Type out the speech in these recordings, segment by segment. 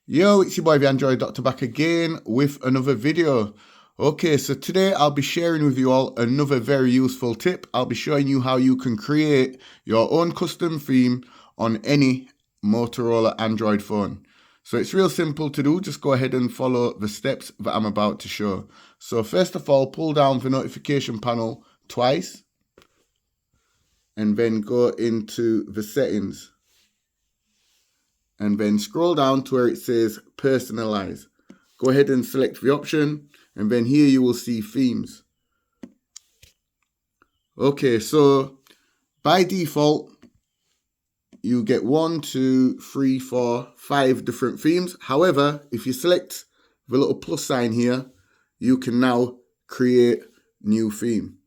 Yo, it's your boy the Android Doctor back again with another video. Okay, so today I'll be sharing with you all another very useful tip. I'll be showing you how you can create your own custom theme on any Motorola Android phone. So it's real simple to do. Just go ahead and follow the steps that I'm about to show. So first of all, pull down the notification panel twice and then go into the settings. And then scroll down to where it says personalize. Go ahead and select the option, and then here you will see themes. Okay, so by default, you get 1, 2, 3, 4, 5 different themes. However, if you select the little plus sign here, you can now create new theme.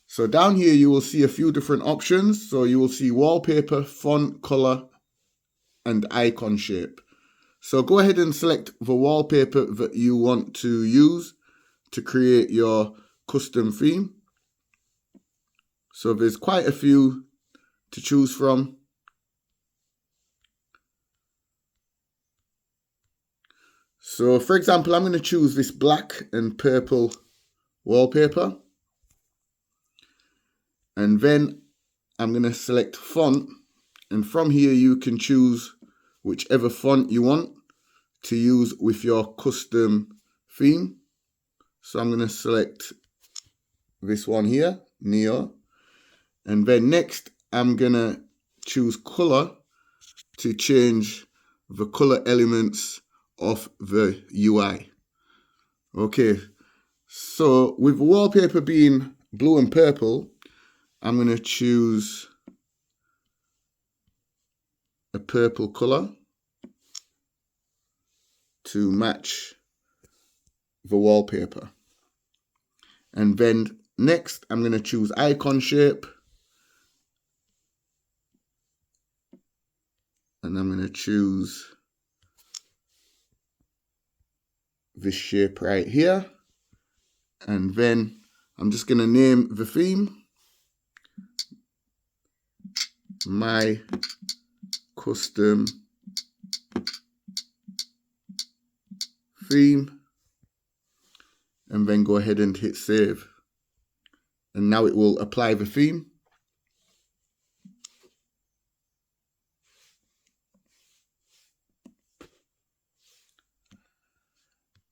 So down here, you will see a few different options. So you will see wallpaper, font, color, and icon shape. So go ahead and select the wallpaper that you want to use to create your custom theme. So there's quite a few to choose from. So for example, I'm going to choose this black and purple wallpaper. And then I'm going to select font. And from here, you can choose whichever font you want to use with your custom theme. So I'm going to select this one here, Neo. And then next, I'm going to choose color to change the color elements of the UI. Okay, so with the wallpaper being blue and purple, I'm going to choose a purple color to match the wallpaper. And then next, I'm going to choose icon shape. And I'm going to choose this shape right here. And then I'm just going to name the theme My Custom Theme, and then go ahead and hit save. And now it will apply the theme.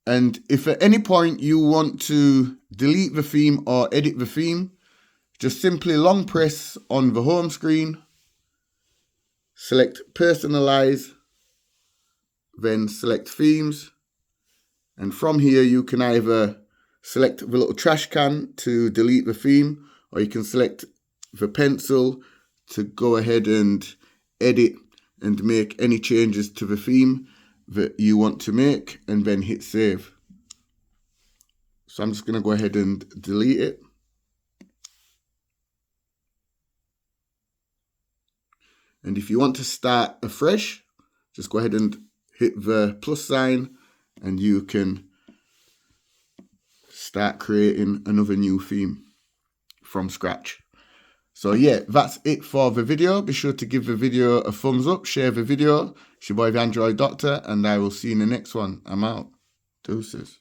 And if at any point you want to delete the theme or edit the theme, just simply long press on the home screen, select personalize, then select themes. And from here, you can either select the little trash can to delete the theme, or you can select the pencil to go ahead and edit and make any changes to the theme that you want to make, and then hit save. So I'm just going to go ahead and delete it. And if you want to start afresh, just go ahead and hit the plus sign and you can start creating another new theme from scratch. So yeah, that's it for the video. Be sure to give the video a thumbs up, share the video. It's your boy the Android Doctor, and I will see you in the next one. I'm out. Deuces.